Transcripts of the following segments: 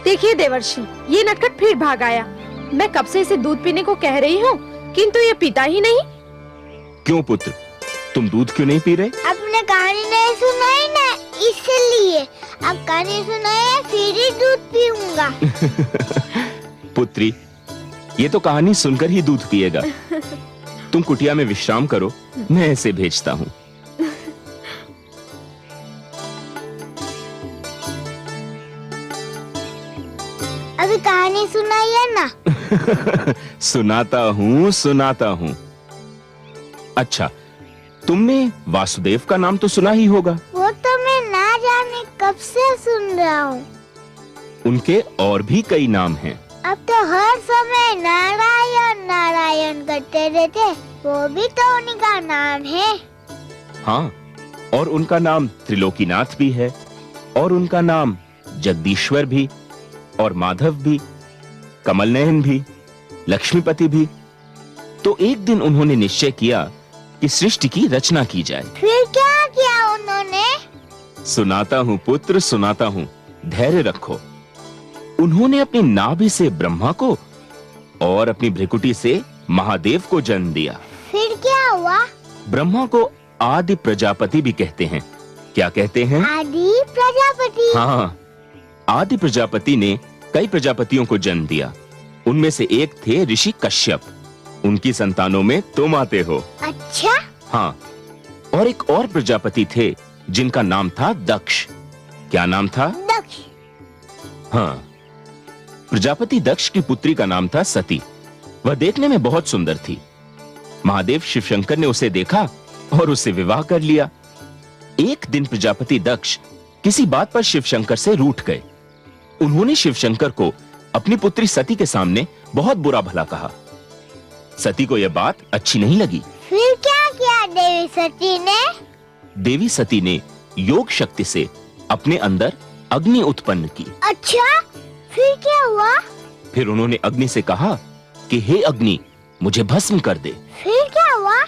देखिए देवर्षि, ये नटखट फिर भाग आया। मैं कब से इसे दूध पीने को कह रही हूँ, किंतु ये पीता ही नहीं। क्यों पुत्र, तुम दूध क्यों नहीं पी रहे? आपने कहानी नहीं सुनाई ना, इसलिए। अब कहानी सुनाइए, फिर ही दूध पीऊंगा। पुत्री, ये तो कहानी सुनकर ही दूध पिएगा। तुम कुटिया में विश्राम करो, मैं इसे भेजता हूँ। अभी कहानी सुनाइए ना। सुनाता हूँ। अच्छा, तुमने वासुदेव का नाम तो सुना ही होगा। वो तो मैं ना जाने कब से सुन रहा हूँ। उनके और भी कई नाम हैं। अब तो हर समय नारायण नारायण करते रहते, वो भी तो उनका नाम है। हाँ, और उनका नाम त्रिलोकीनाथ भी है, और उनका नाम जगदीश्वर भी, और माधव भी, कमलनयन भी, लक्ष्मीपति भी। तो एक दिन उन्होंने निश्चय किया कि सृष्टि की रचना की जाए। फिर क्या किया उन्होंने? सुनाता हूँ पुत्र, सुनाता हूँ, धैर्य रखो। उन्होंने अपनी नाभि से ब्रह्मा को और अपनी भ्रिकुटी से महादेव को जन्म दिया। फिर क्या हुआ? ब्रह्मा को आदि प्रजापति भी कहते हैं। क्या कहते हैं? आदि प्रजापति। हाँ, आदि प्रजापति ने कई प्रजापतियों को जन्म दिया। उनमें से एक थे ऋषि कश्यप। उनकी संतानों में तुम आते हो। अच्छा। हाँ, और एक और प्रजापति थे जिनका नाम था दक्ष। क्या नाम था? दक्ष। हाँ, प्रजापति दक्ष की पुत्री का नाम था सती। वह देखने में बहुत सुंदर थी। महादेव शिवशंकर ने उसे देखा और उससे विवाह कर लिया। एक दिन प्रजापति दक्ष किसी बात पर शिवशंकर से रूठ गए। उन्होंने शिवशंकर को अपनी पुत्री सती के सामने बहुत बुरा भला कहा। सती को यह बात अच्छी नहीं लगी। फिर क्या किया देवी सती ने? देवी सती ने योग शक्ति से अपने अंदर अग्नि उत्पन्न की। अच्छा, फिर क्या हुआ? फिर उन्होंने अग्नि से कहा कि हे अग्नि, मुझे भस्म कर दे। फिर क्या हुआ?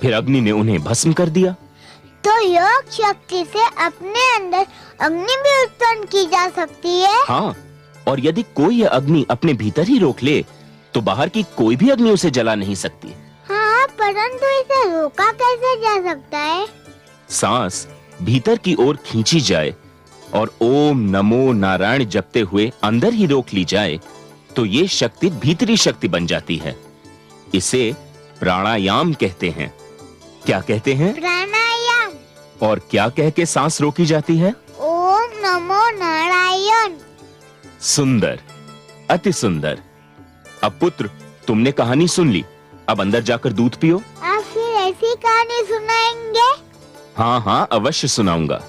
फिर अग्नि ने उन्हें भस्म कर दिया। तो योग शक्ति से अपने अंदर अग्नि भी उत्पन्न की जा सकती है? हाँ, और यदि कोई यह अग्नि अपने भीतर ही रोक ले तो बाहर की कोई भी अग्नि उसे जला नहीं सकती। हाँ, परंतु इसे रोका कैसे जा सकता है? सांस भीतर की ओर खींची जाए और ओम नमो नारायण जपते हुए अंदर ही रोक ली जाए तो ये शक्ति भीतरी शक्ति बन जाती है। इसे प्राणायाम कहते हैं। क्या कहते हैं? प्राणायाम। और क्या कह के सांस रोकी जाती है? ओम नमो नारायण। सुंदर, अति सुंदर। अब पुत्र, तुमने कहानी सुन ली, अब अंदर जाकर दूध पियो। आप फिर ऐसी कहानी सुनाएंगे? हाँ हाँ, अवश्य सुनाऊंगा।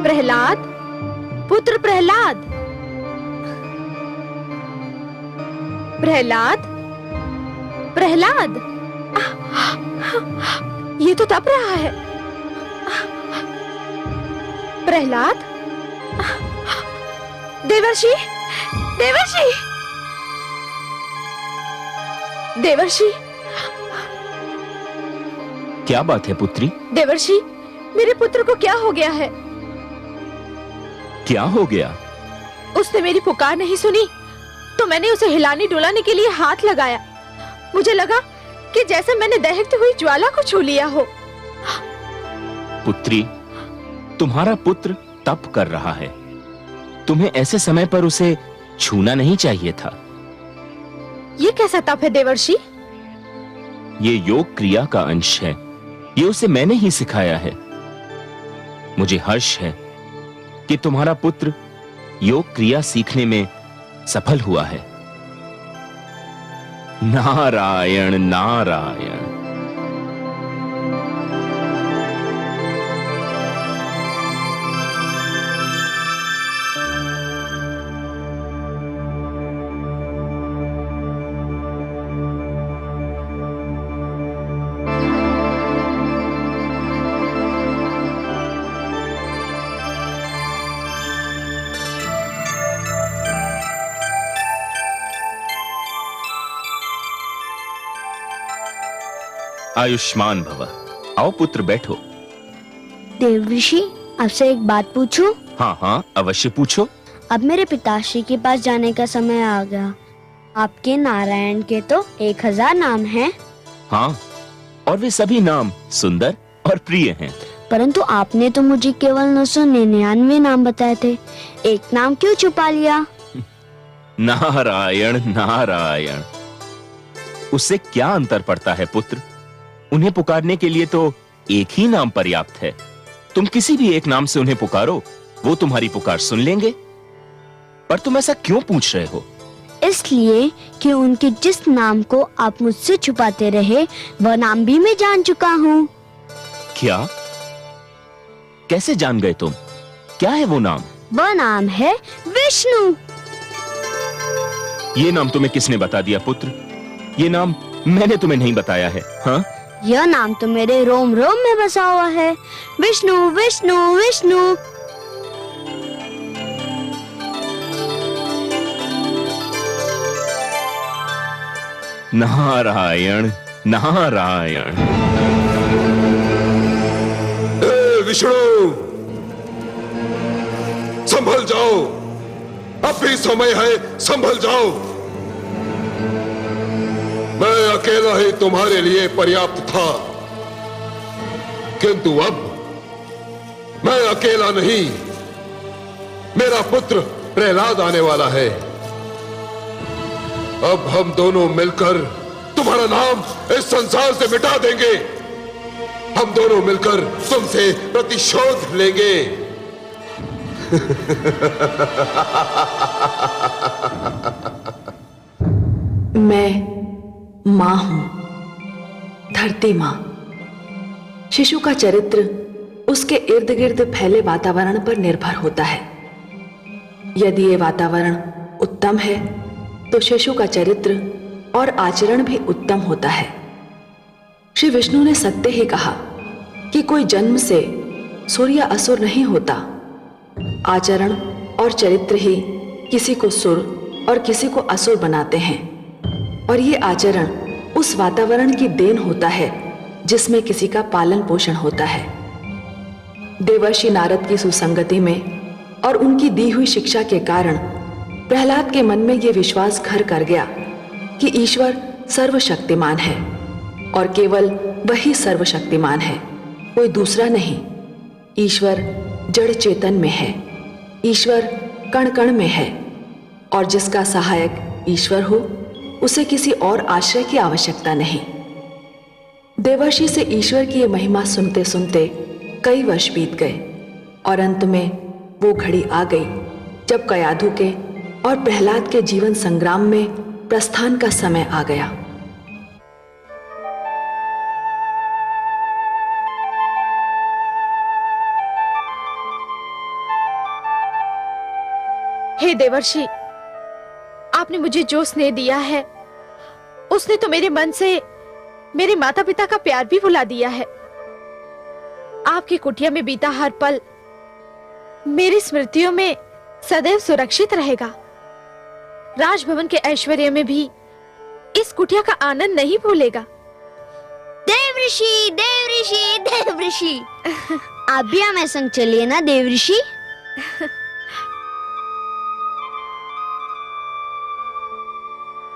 प्रहलाद, पुत्र प्रहलाद, प्रहलाद, प्रहलाद, ये तो तप रहा है। प्रहलाद, देवर्षि, देवर्षि, देवर्षि। क्या बात है पुत्री? देवर्षि, मेरे पुत्र को क्या हो गया है? क्या हो गया? उसने मेरी पुकार नहीं सुनी तो मैंने उसे हिलाने डुलाने के लिए हाथ लगाया। मुझे लगा कि जैसे मैंने दहकती हुई ज्वाला को छू लिया हो। पुत्री, तुम्हारा पुत्र तप कर रहा है। तुम्हें ऐसे समय पर उसे छूना नहीं चाहिए था। ये कैसा तप है देवर्षि? ये योग क्रिया का अंश है। ये उसे मैंने ही सिखाया है। मुझे हर्ष है कि तुम्हारा पुत्र योग क्रिया सीखने में सफल हुआ है। नारायण नारायण। आयुष्मान भव। आओ पुत्र, बैठो। देव ऋषि, आपसे एक बात पूछूं? हाँ हाँ, अवश्य पूछो। अब मेरे पिताश्री के पास जाने का समय आ गया। आपके नारायण के तो 1000 नाम हैं। हाँ, और वे सभी नाम सुंदर और प्रिय हैं। परंतु आपने तो मुझे केवल 999 नाम बताए थे। एक नाम क्यों छुपा लिया? नारायण नारायण। उससे क्या अंतर पड़ता है पुत्र? उन्हें पुकारने के लिए तो एक ही नाम पर्याप्त है। तुम किसी भी एक नाम से उन्हें पुकारो, वो तुम्हारी पुकार सुन लेंगे। पर तुम ऐसा क्यों पूछ रहे हो? इसलिए कि उनके जिस नाम को आप मुझसे छुपाते रहे, वह नाम भी मैं जान चुका हूँ। क्या? कैसे जान गए तुम? क्या है वो नाम? वह नाम है विष्णु। ये नाम तुम्हें किसने बता दिया पुत्र? ये नाम मैंने तुम्हें नहीं बताया है। हाँ, यह नाम तो मेरे रोम रोम में बसा हुआ है। विष्णु विष्णु विष्णु। नारायण नारायण। विष्णु, संभल जाओ, अब भी समय है, संभल जाओ। मैं अकेला ही तुम्हारे लिए पर्याप्त था, किंतु अब मैं अकेला नहीं, मेरा पुत्र प्रहलाद आने वाला है। अब हम दोनों मिलकर तुम्हारा नाम इस संसार से मिटा देंगे। हम दोनों मिलकर तुमसे प्रतिशोध लेंगे। मैं मां हूं, धरती मां। शिशु का चरित्र उसके इर्द गिर्द फैले वातावरण पर निर्भर होता है। यदि ये वातावरण उत्तम है तो शिशु का चरित्र और आचरण भी उत्तम होता है। श्री विष्णु ने सत्य ही कहा कि कोई जन्म से सुर या असुर नहीं होता। आचरण और चरित्र ही किसी को सुर और किसी को असुर बनाते हैं, और ये आचरण उस वातावरण की देन होता है जिसमें किसी का पालन पोषण होता है। देवर्षि नारद की सुसंगति में और उनकी दी हुई शिक्षा के कारण प्रहलाद के मन में यह विश्वास घर कर गया कि ईश्वर सर्वशक्तिमान है, और केवल वही सर्वशक्तिमान है, कोई दूसरा नहीं। ईश्वर जड़ चेतन में है, ईश्वर कण कण में है, और जिसका सहायक ईश्वर हो उसे किसी और आश्रय की आवश्यकता नहीं। देवर्षि से ईश्वर की यह महिमा सुनते सुनते कई वर्ष बीत गए, और अंत में वो घड़ी आ गई जब कयाधु के और प्रहलाद के जीवन संग्राम में प्रस्थान का समय आ गया। हे देवर्षि, आपने मुझे जो स्नेह दिया है उसने तो मेरे मन से मेरे माता पिता का प्यार भी भुला दिया है। आपकी कुटिया में बीता हर पल मेरी स्मृतियों में सदैव सुरक्षित रहेगा। राजभवन के ऐश्वर्य में भी इस कुटिया का आनंद नहीं भूलेगा। देवऋषि देवऋषि देवऋषि, आप भी हमें संग चलिए ना देवऋषि।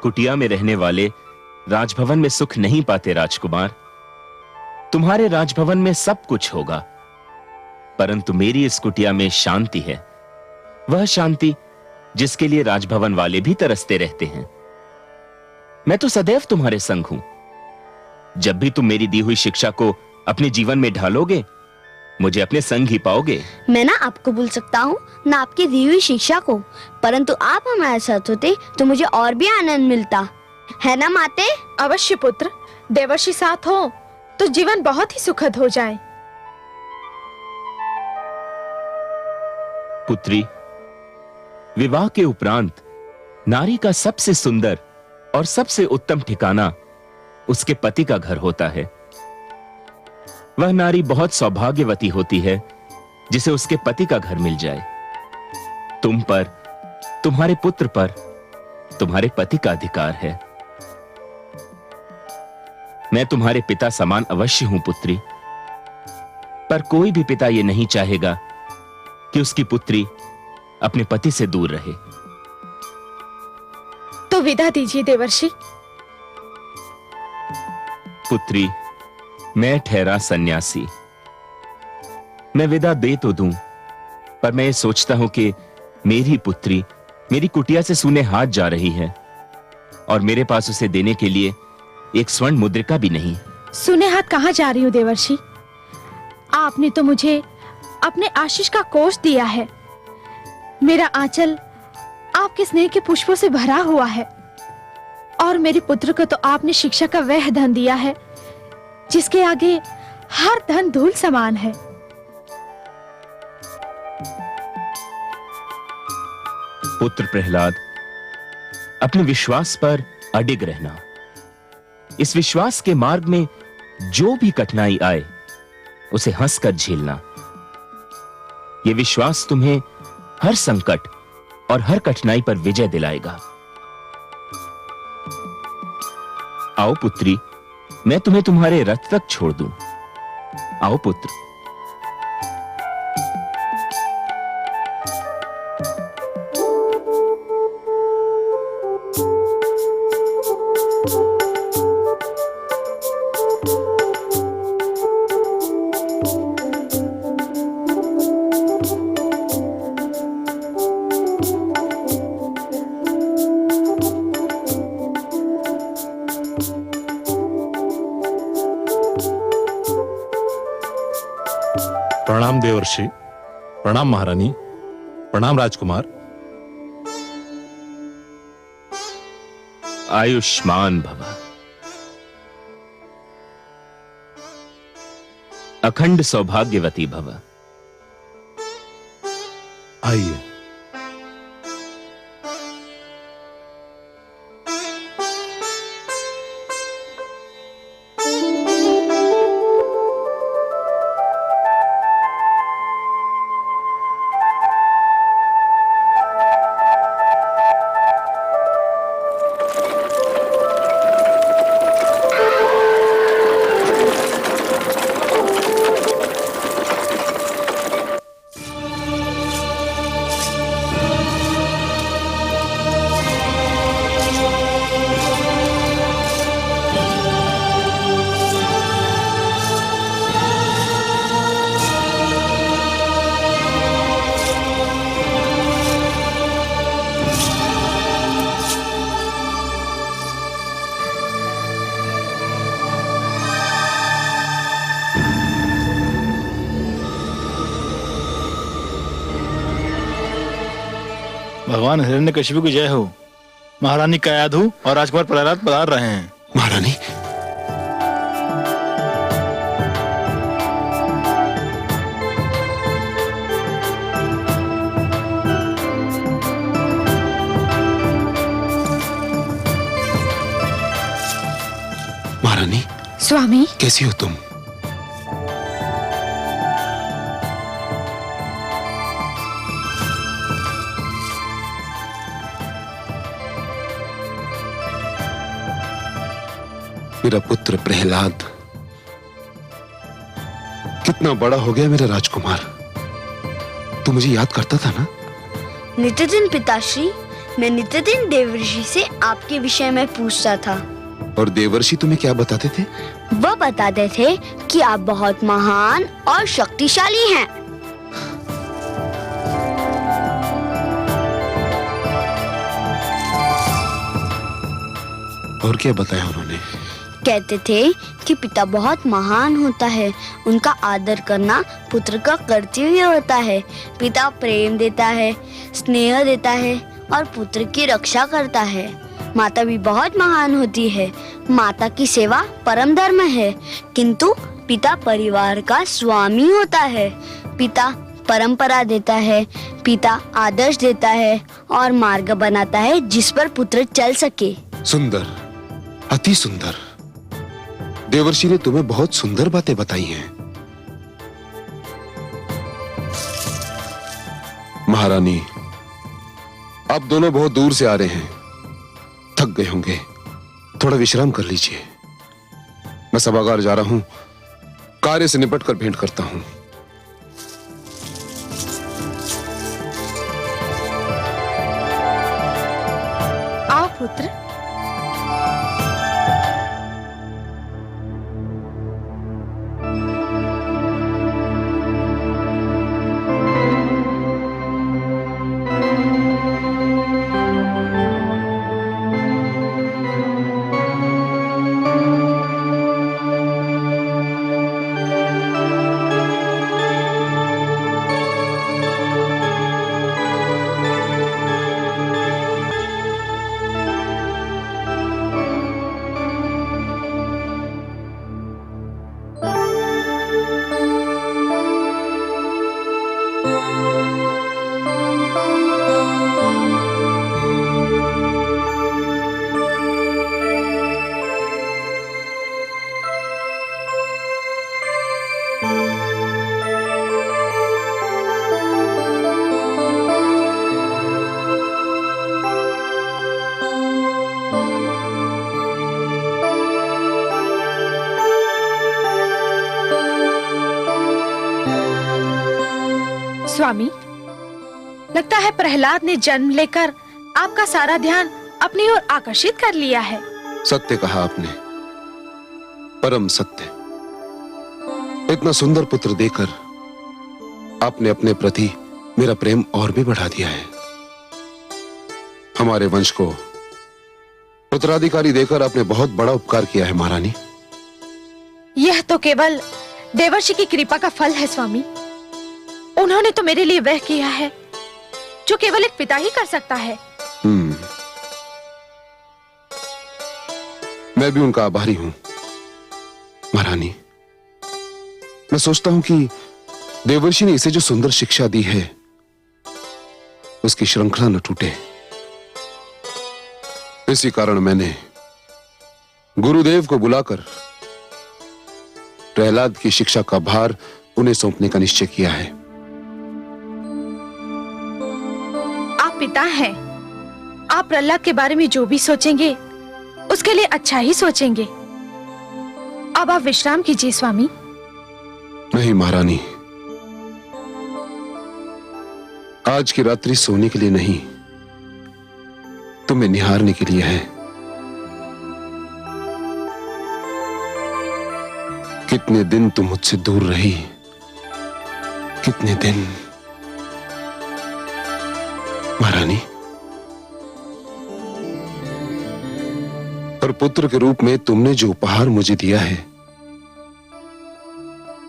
कुटिया में रहने वाले राजभवन में सुख नहीं पाते राजकुमार। तुम्हारे राजभवन में सब कुछ होगा, परंतु मेरी इस कुटिया में शांति है, वह शांति जिसके लिए राजभवन वाले भी तरसते रहते हैं। मैं तो सदैव तुम्हारे संग हूं। जब भी तुम मेरी दी हुई शिक्षा को अपने जीवन में ढालोगे, मुझे अपने संग ही पाओगे। मैं ना आपको भूल सकता हूँ, ना आपकी दी हुई शिक्षा को, परंतु आप हमारे साथ होते तो मुझे और भी आनंद मिलता, है ना माते? अवश्य पुत्र, देवर्षि साथ हो तो जीवन बहुत ही सुखद हो जाए। पुत्री, विवाह के उपरांत नारी का सबसे सुंदर और सबसे उत्तम ठिकाना उसके पति का घर होता है। वह नारी बहुत सौभाग्यवती होती है जिसे उसके पति का घर मिल जाए। तुम पर, तुम्हारे पुत्र पर तुम्हारे पति का अधिकार है। मैं तुम्हारे पिता समान अवश्य हूं पुत्री, पर कोई भी पिता यह नहीं चाहेगा कि उसकी पुत्री अपने पति से दूर रहे। तो विदा दीजिए देवर्षि। पुत्री, मैं ठहरा सन्यासी। मैं विदा दे तो दूं, पर मैं ये सोचता हूं कि मेरी पुत्री मेरी कुटिया से सूने हाथ जा रही है और मेरे पास उसे देने के लिए एक स्वर्ण मुद्रिका भी नहीं। सुने हाथ कहाँ जा रही हूँ देवर्षि? आपने तो मुझे अपने आशीष का कोष दिया है। मेरा आंचल आपके स्नेह के पुष्पों से भरा हुआ है, और मेरे पुत्र को तो आपने शिक्षा का वह धन दिया है जिसके आगे हर धन धूल समान है। पुत्र प्रहलाद, अपने विश्वास पर अडिग रहना। इस विश्वास के मार्ग में जो भी कठिनाई आए उसे हंसकर झेलना। यह विश्वास तुम्हें हर संकट और हर कठिनाई पर विजय दिलाएगा। आओ पुत्री, मैं तुम्हें तुम्हारे रथ तक छोड़ दूं। आओ पुत्र। प्रणाम देवर्षि, प्रणाम महारानी, प्रणाम राजकुमार। आयुष्मान भव। अखंड सौभाग्यवती भव। आइए। भगवान हिरण्यकशिपु की जय हो। महारानी कयाधु और राजकुमार प्रहलाद पधार रहे हैं। महारानी, महारानी, स्वामी, कैसी हो तुम? मेरा पुत्र प्रहलाद कितना बड़ा हो गया मेरा राजकुमार। तू मुझे याद करता था ना? नित्य दिन पिताश्री, मैं नित्य दिन देवर्षि से आपके विषय में पूछता था। और देवर्षि तुम्हें क्या बताते थे? वह बताते थे कि आप बहुत महान और शक्तिशाली हैं। और क्या बताया उन्होंने? कहते थे कि पिता बहुत महान होता है, उनका आदर करना पुत्र का कर्तव्य होता है। पिता प्रेम देता है, स्नेह देता है और पुत्र की रक्षा करता है। माता भी बहुत महान होती है। माता की सेवा परम धर्म है, किंतु पिता परिवार का स्वामी होता है। पिता परंपरा देता है, पिता आदर्श देता है और मार्ग बनाता है जिस पर पुत्र चल सके। सुंदर, अति सुंदर। देवर्षि ने तुम्हें बहुत सुंदर बातें बताई हैं। महारानी, आप दोनों बहुत दूर से आ रहे हैं, थक गए होंगे, थोड़ा विश्राम कर लीजिए। मैं सभागार जा रहा हूं, कार्य से निपट कर भेंट करता हूं। आओ पुत्र। स्वामी, लगता है प्रहलाद ने जन्म लेकर आपका सारा ध्यान अपनी ओर आकर्षित कर लिया है। सत्य कहा आपने, परम सत्य। इतना सुंदर पुत्र देकर आपने अपने प्रति मेरा प्रेम और भी बढ़ा दिया है। हमारे वंश को उत्तराधिकारी देकर आपने बहुत बड़ा उपकार किया है महारानी। यह तो केवल देवर्षि की कृपा का फल है स्वामी। उन्होंने तो मेरे लिए वह किया है जो केवल एक पिता ही कर सकता है। मैं भी उनका आभारी हूं महारानी। मैं सोचता हूं कि देवर्षि ने इसे जो सुंदर शिक्षा दी है उसकी श्रृंखला न टूटे। इसी कारण मैंने गुरुदेव को बुलाकर प्रहलाद की शिक्षा का भार उन्हें सौंपने का निश्चय किया है। आप पिता हैं। आप प्रहलाद के बारे में जो भी सोचेंगे उसके लिए अच्छा ही सोचेंगे। अब आप विश्राम कीजिए स्वामी। नहीं महारानी, आज की रात्रि सोने के लिए नहीं, तुम्हें निहारने के लिए है। कितने दिन तुम मुझसे दूर रही, कितने दिन महारानी। और पुत्र के रूप में तुमने जो उपहार मुझे दिया है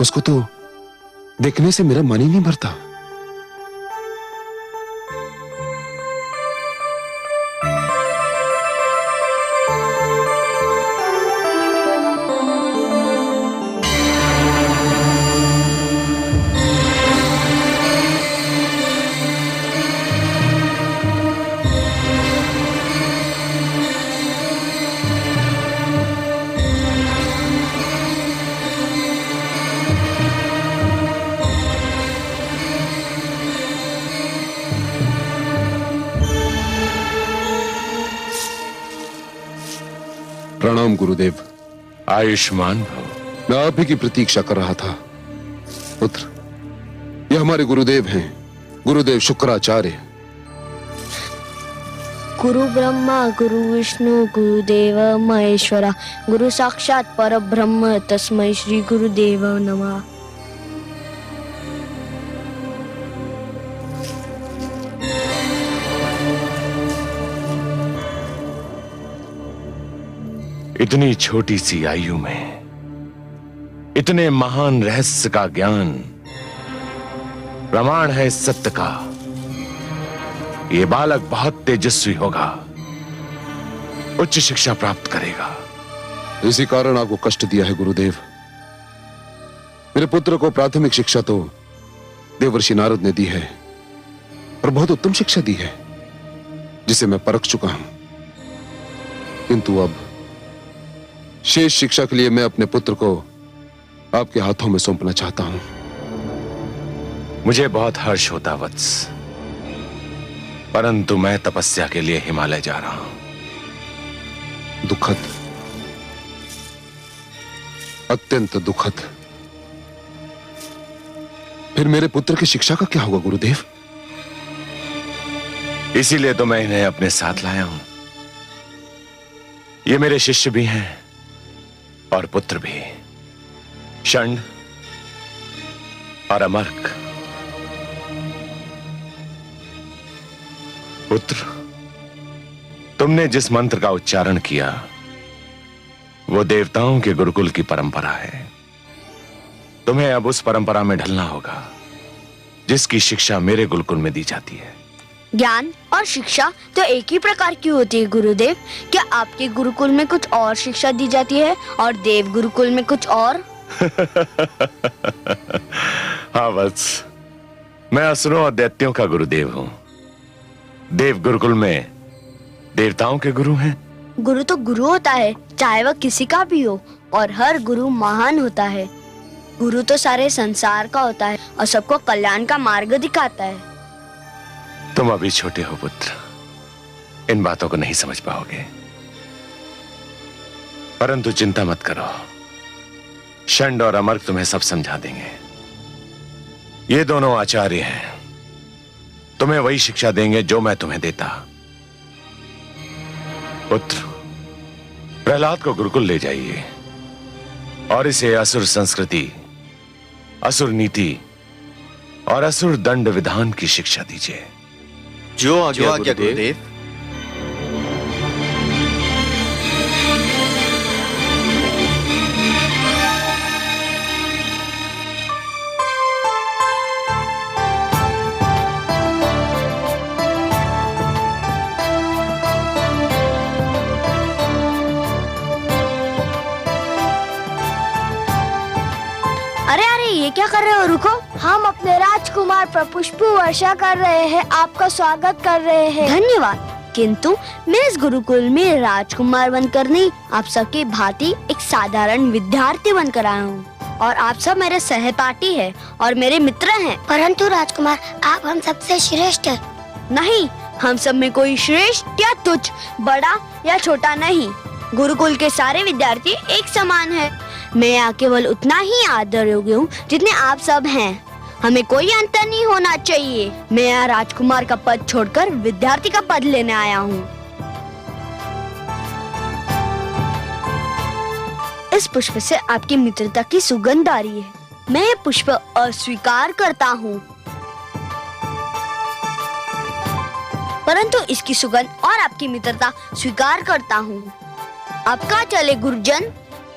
उसको तो देखने से मेरा मन ही नहीं भरता। प्रणाम गुरुदेव। आयुष्मान भव। मैं आप ही की प्रतीक्षा कर रहा था। पुत्र, ये हमारे गुरुदेव हैं, गुरुदेव शुक्राचार्य। गुरु ब्रह्मा गुरु विष्णु गुरुदेव महेश्वरा, गुरु साक्षात परब्रह्म तस्मै श्री गुरुदेव नमः। इतनी छोटी सी आयु में इतने महान रहस्य का ज्ञान, प्रमाण है सत्य का। ये बालक बहुत तेजस्वी होगा, उच्च शिक्षा प्राप्त करेगा। इसी कारण आपको कष्ट दिया है गुरुदेव। मेरे पुत्र को प्राथमिक शिक्षा तो देवर्षि नारद ने दी है और बहुत उत्तम शिक्षा दी है, जिसे मैं परख चुका हूं। किंतु अब शेष शिक्षा के लिए मैं अपने पुत्र को आपके हाथों में सौंपना चाहता हूं। मुझे बहुत हर्ष होता वत्स, परंतु मैं तपस्या के लिए हिमालय जा रहा हूं। दुखद, अत्यंत दुखद। फिर मेरे पुत्र की शिक्षा का क्या होगा गुरुदेव? इसीलिए तो मैं इन्हें अपने साथ लाया हूं। ये मेरे शिष्य भी हैं और पुत्र भी, षंड और अमर्क। पुत्र, तुमने जिस मंत्र का उच्चारण किया वो देवताओं के गुरुकुल की परंपरा है। तुम्हें अब उस परंपरा में ढलना होगा जिसकी शिक्षा मेरे गुरुकुल में दी जाती है। ज्ञान और शिक्षा तो एक ही प्रकार की होती है गुरुदेव। क्या आपके गुरुकुल में कुछ और शिक्षा दी जाती है और देव गुरुकुल में कुछ और? हाँ वत्स, मैं असुरों और दैत्यों का गुरुदेव हूँ। देव गुरुकुल में देवताओं के गुरु हैं। गुरु तो गुरु होता है, चाहे वह किसी का भी हो, और हर गुरु महान होता है। गुरु तो सारे संसार का होता है और सबको कल्याण का मार्ग दिखाता है। तुम अभी छोटे हो पुत्र, इन बातों को नहीं समझ पाओगे, परंतु चिंता मत करो, षंड और अमर्क तुम्हें सब समझा देंगे। ये दोनों आचार्य हैं, तुम्हें वही शिक्षा देंगे जो मैं तुम्हें देता। पुत्र, प्रहलाद को गुरुकुल ले जाइए और इसे असुर संस्कृति, असुर नीति और असुर दंड विधान की शिक्षा दीजिए। जो आज्ञा गुरुदेव। अरे अरे, ये क्या कर रहे हो? रुको। हम अपने राजकुमार पर पुष्प वर्षा कर रहे हैं, आपका स्वागत कर रहे हैं। धन्यवाद। किंतु मैं इस गुरुकुल में राजकुमार बनकर नहीं, आप सबकी भांति एक साधारण विद्यार्थी बनकर आया हूँ। और आप सब मेरे सहपाठी हैं और मेरे मित्र हैं। परंतु राजकुमार, आप हम सबसे श्रेष्ठ हैं। नहीं, हम सब में कोई श्रेष्ठ या तुच्छ, बड़ा या छोटा नहीं। गुरुकुल के सारे विद्यार्थी एक समान हैं। मैं यहाँ केवल उतना ही आदर योग्य हूँ जितने आप सब हैं। हमें कोई अंतर नहीं होना चाहिए। मैं यहाँ राजकुमार का पद छोड़कर विद्यार्थी का पद लेने आया हूँ। इस पुष्प से आपकी मित्रता की सुगंध आ रही है। मैं ये पुष्प अस्वीकार करता हूँ, परंतु इसकी सुगंध और आपकी मित्रता स्वीकार करता हूँ। अब कहाँ चले गुरुजन?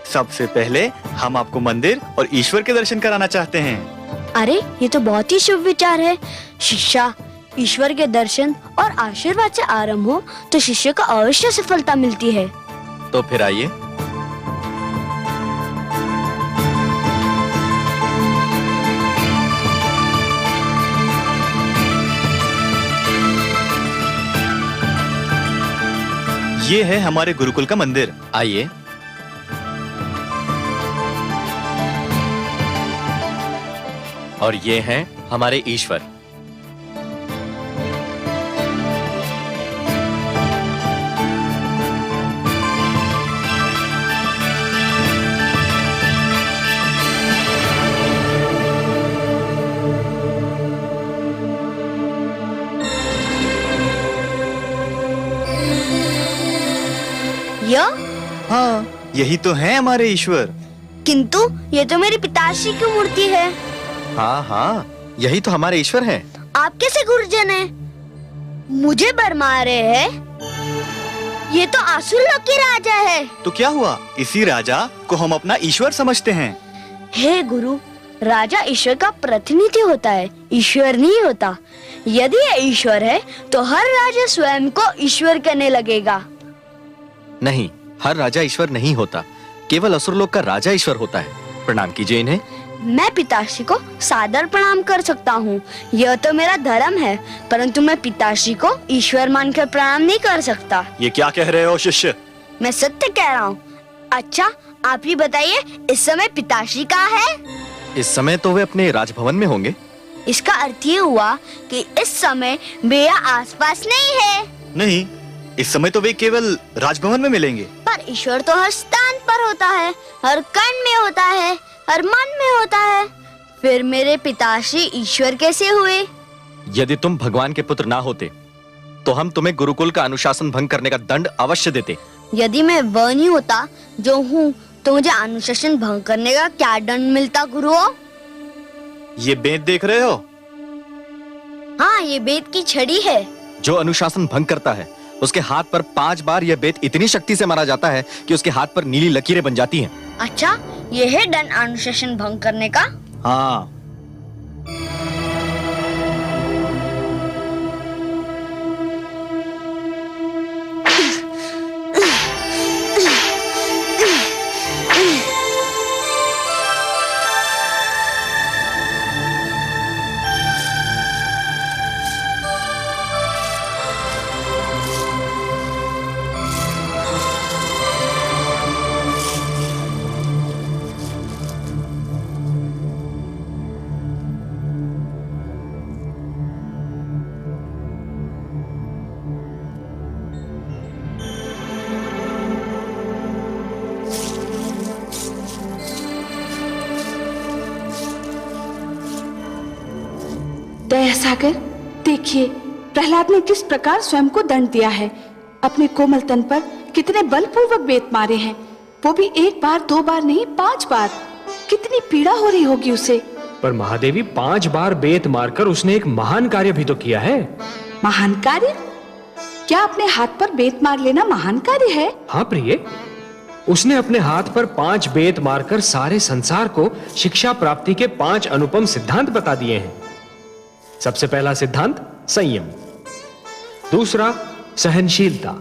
सबसे पहले हम आपको मंदिर और ईश्वर के दर्शन कराना चाहते हैं। अरे, ये तो बहुत ही शुभ विचार है। शिक्षा, ईश्वर के दर्शन और आशीर्वाद से आरंभ हो तो शिष्य को अवश्य सफलता मिलती है। तो फिर आइए। ये है हमारे गुरुकुल का मंदिर, आइए। और ये हैं हमारे ईश्वर। हाँ, यही तो है हमारे ईश्वर। किंतु ये तो मेरी पिताश्री की मूर्ति है। हाँ हाँ, यही तो हमारे ईश्वर हैं। आप कैसे गुरुजन हैं? मुझे भरमा रहे हैं? ये तो असुर लोक के राजा है। तो क्या हुआ, इसी राजा को हम अपना ईश्वर समझते हैं। हे गुरु, राजा ईश्वर का प्रतिनिधि होता है, ईश्वर नहीं होता। यदि ये ईश्वर है तो हर राजा स्वयं को ईश्वर कहने लगेगा। नहीं, हर राजा ईश्वर नहीं होता, केवल असुरलोक का राजा ईश्वर होता है। प्रणाम कीजिए इन्हें। मैं पिताश्री को सादर प्रणाम कर सकता हूँ, यह तो मेरा धर्म है, परंतु मैं पिताश्री को ईश्वर मानकर प्रणाम नहीं कर सकता। ये क्या कह रहे हो शिष्य? मैं सत्य कह रहा हूँ। अच्छा, आप ही बताइए, इस समय पिताश्री कहाँ है? इस समय तो वे अपने राजभवन में होंगे। इसका अर्थ ये हुआ कि इस समय वे आसपास नहीं है। नहीं, इस समय तो वे केवल राजभवन में मिलेंगे। पर ईश्वर तो हर स्थान पर होता है, हर कण में होता है, हर मन में होता है। फिर मेरे पिताश्री ईश्वर कैसे हुए? यदि तुम भगवान के पुत्र ना होते तो हम तुम्हें गुरुकुल का अनुशासन भंग करने का दंड अवश्य देते। यदि मैं वह नहीं होता जो हूँ तो मुझे अनुशासन भंग करने का क्या दंड मिलता गुरुओं? ये बेत देख रहे हो? हाँ, ये बेत की छड़ी है। जो अनुशासन भंग करता है उसके हाथ पर 5 बार यह बेत इतनी शक्ति से मारा जाता है कि उसके हाथ पर नीली लकीरें बन जाती हैं। अच्छा, ये है दंड अनुशासन भंग करने का? हाँ। दया सागर, देखिए प्रहलाद ने किस प्रकार स्वयं को दंड दिया है। अपने कोमल तन पर कितने बलपूर्वक बेत मारे हैं, वो भी 1 बार 2 बार नहीं 5 बार। कितनी पीड़ा हो रही होगी उसे। पर महादेवी, 5 बार बेत मारकर उसने एक महान कार्य भी तो किया है। महान कार्य? क्या अपने हाथ पर बेत मार लेना महान कार्य है? हाँ प्रिय, उसने अपने हाथ पर 5 बेत मारकर सारे संसार को शिक्षा प्राप्ति के 5 अनुपम सिद्धांत बता दिए हैं। सबसे पहला सिद्धांत संयम, दूसरा सहनशीलता,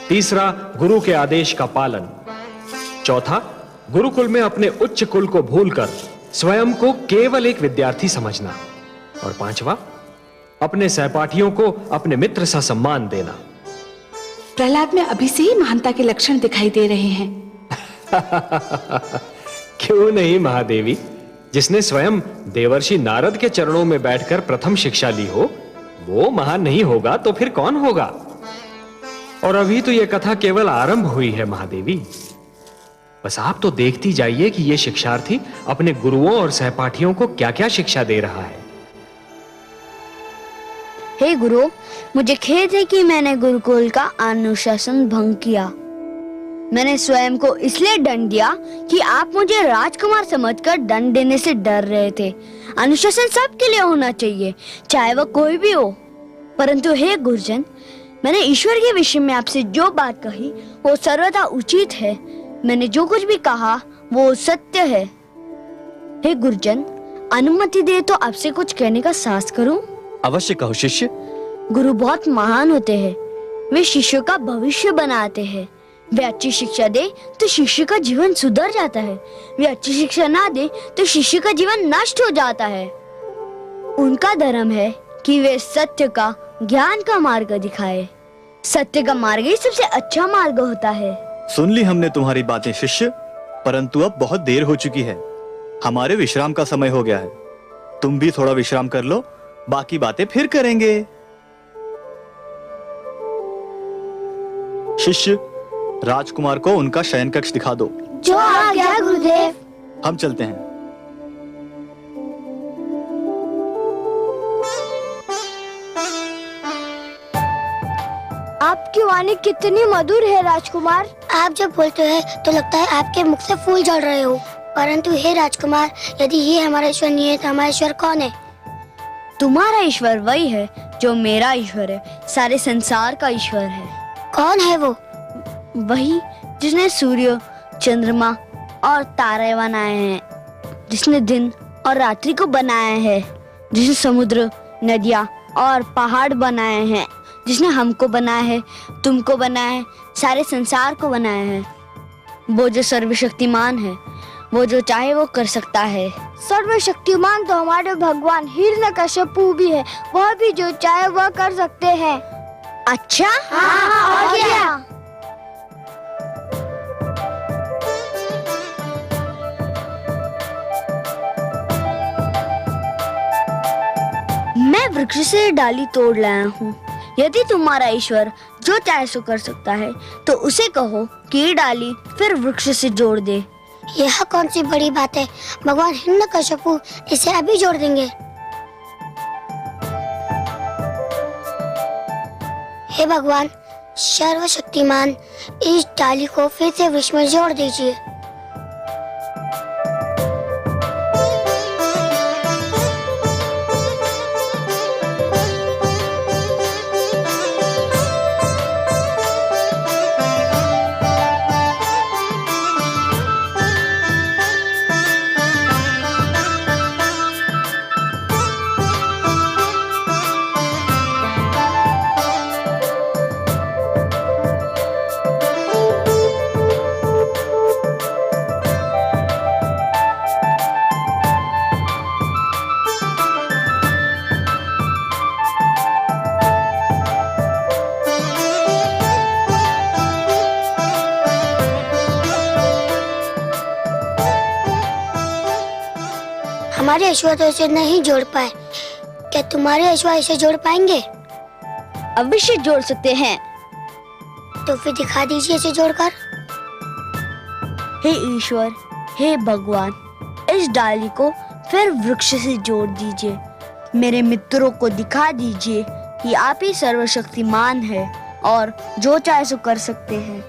तीसरा गुरु के आदेश का पालन, चौथा गुरुकुल में अपने उच्च कुल को भूलकर स्वयं को केवल एक विद्यार्थी समझना, और पांचवा अपने सहपाठियों को अपने मित्र सा सम्मान देना। प्रहलाद में अभी से ही महानता के लक्षण दिखाई दे रहे हैं। क्यों नहीं महादेवी, जिसने स्वयं देवर्षि नारद के चरणों में बैठकर प्रथम शिक्षा ली हो, वो महान नहीं होगा तो फिर कौन होगा? और अभी तो यह कथा केवल आरंभ हुई है महादेवी। बस आप तो देखती जाइए कि ये शिक्षार्थी अपने गुरुओं और सहपाठियों को क्या-क्या शिक्षा दे रहा है। हे गुरु, मुझे खेद है कि मैंने गुरुकुल का अनुशासन भंग किया। मैंने स्वयं को इसलिए दंड दिया कि आप मुझे राजकुमार समझकर दंड देने से डर रहे थे। अनुशासन सबके लिए होना चाहिए, चाहे वह कोई भी हो। परंतु हे गुरुजन, मैंने ईश्वर के विषय में आपसे जो बात कही वो सर्वथा उचित है। मैंने जो कुछ भी कहा वो सत्य है। हे गुरुजन, अनुमति दे तो आपसे कुछ कहने का साहस करूं? अवश्य कहो शिष्य। गुरु बहुत महान होते हैं, वे शिष्यों का भविष्य बनाते हैं। वे अच्छी शिक्षा दे तो शिष्य का जीवन सुधर जाता है, वे अच्छी शिक्षा ना दे तो शिष्य का जीवन नष्ट हो जाता है। उनका धर्म है कि वे सत्य का, ज्ञान का मार्ग दिखाए। सत्य का मार्ग ही सबसे अच्छा मार्ग होता है। सुन ली हमने तुम्हारी बातें शिष्य, परंतु अब बहुत देर हो चुकी है, हमारे विश्राम का समय हो गया है। तुम भी थोड़ा विश्राम कर लो, बाकी बातें फिर करेंगे। शिष्य, राजकुमार को उनका शयन कक्ष दिखा दो। जो आ गया गुरुदेव। हम चलते हैं। आपकी वाणी कितनी मधुर है राजकुमार। आप जब बोलते हैं तो लगता है आपके मुख से फूल झड़ रहे हो। परंतु हे राजकुमार, यदि ये हमारा ईश्वर नहीं है तो हमारा ईश्वर कौन है? तुम्हारा ईश्वर वही है जो मेरा ईश्वर है, सारे संसार का ईश्वर है। कौन है वो? वही जिसने सूर्य, चंद्रमा और तारे बनाए हैं, जिसने दिन और रात्रि को बनाया है, जिसने समुद्र, नदियाँ और पहाड़ बनाए हैं, जिसने हमको बनाया है, तुमको बनाया है, सारे संसार को बनाया है। वो जो सर्वशक्तिमान है, वो जो चाहे वो कर सकता है। सर्वशक्तिमान तो हमारे भगवान हिरण्यकश्यपु भी है, वह भी जो चाहे वह कर सकते हैं। अच्छा, हाँ, और क्या? मैं वृक्ष से डाली तोड़ लाया हूँ। यदि तुम्हारा ईश्वर जो चाहे सो कर सकता है, तो उसे कहो कि ये डाली फिर वृक्ष से जोड़ दे। यह कौन सी बड़ी बात है? भगवान हिरण्यकश्यपु इसे अभी जोड़ देंगे। हे भगवान सर्वशक्तिमान, इस डाली को फिर से वृक्ष में जोड़ दीजिए। हमारे ईश्वर तो इसे नहीं जोड़ पाए, क्या तुम्हारे ईश्वर इसे जोड़ पाएंगे? अवश्य जोड़ सकते हैं। तो फिर दिखा दीजिए इसे जोड़कर। हे ईश्वर, हे भगवान, इस डाली को फिर वृक्ष से जोड़ दीजिए। मेरे मित्रों को दिखा दीजिए कि आप ही सर्वशक्तिमान है और जो चाहे सो कर सकते हैं।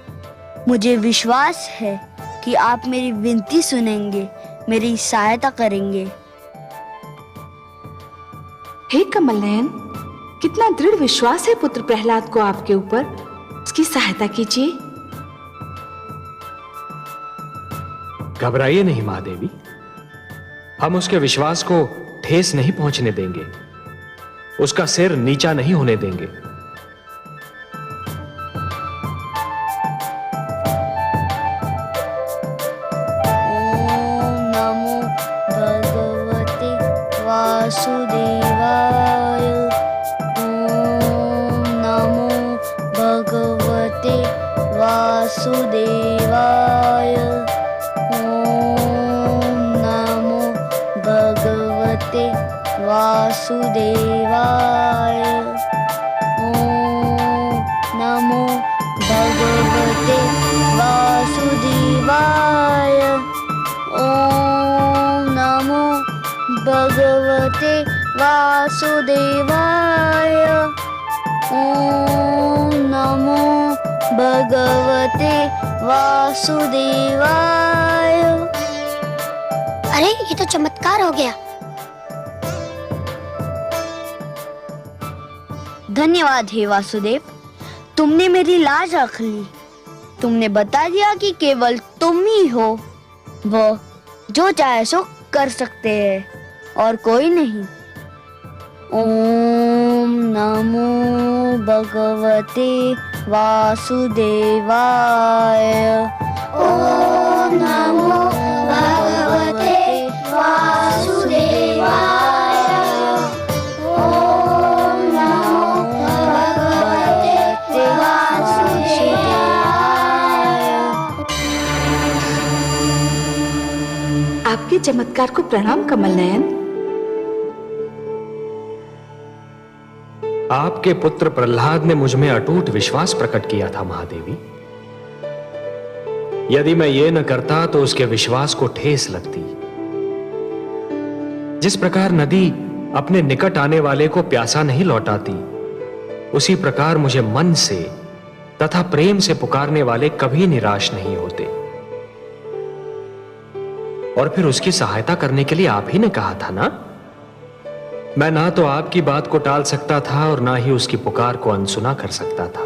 मुझे विश्वास है कि आप मेरी विनती सुनेंगे, मेरी सहायता करेंगे। हे कमल नयन, कितना दृढ़ विश्वास है पुत्र प्रहलाद को आपके ऊपर। उसकी सहायता कीजिए। घबराइए नहीं महादेवी, हम उसके विश्वास को ठेस नहीं पहुंचने देंगे, उसका सिर नीचा नहीं होने देंगे। ओम नमो भगवते वासुदेवाय। ओम नमो भगवते वासुदेवाय। ओम नमो भगवते वासुदेवाय। ओम नमो भगवते वासुदेवाय। ओम नमो भगवते वासुदेवाय। ओम नमो भगवते वासुदेवाय। अरे ये तो चमत्कार हो गया। धन्यवाद हे वासुदेव, तुमने मेरी लाज रख ली। तुमने बता दिया कि केवल तुम ही हो वो जो चाहे सो कर सकते हैं और कोई नहीं। ओम नमो भगवते वासुदेवाय। ओम नमो भगवते वासुदेवाय। ओम नमो भगवते वासुदेवाय। आपके चमत्कार को प्रणाम कमल नयन। आपके पुत्र प्रहलाद ने मुझ में अटूट विश्वास प्रकट किया था महादेवी। यदि मैं ये न करता तो उसके विश्वास को ठेस लगती। जिस प्रकार नदी अपने निकट आने वाले को प्यासा नहीं लौटाती, उसी प्रकार मुझे मन से तथा प्रेम से पुकारने वाले कभी निराश नहीं होते। और फिर उसकी सहायता करने के लिए आप ही ने कहा था ना। मैं ना तो आपकी बात को टाल सकता था और ना ही उसकी पुकार को अनसुना कर सकता था।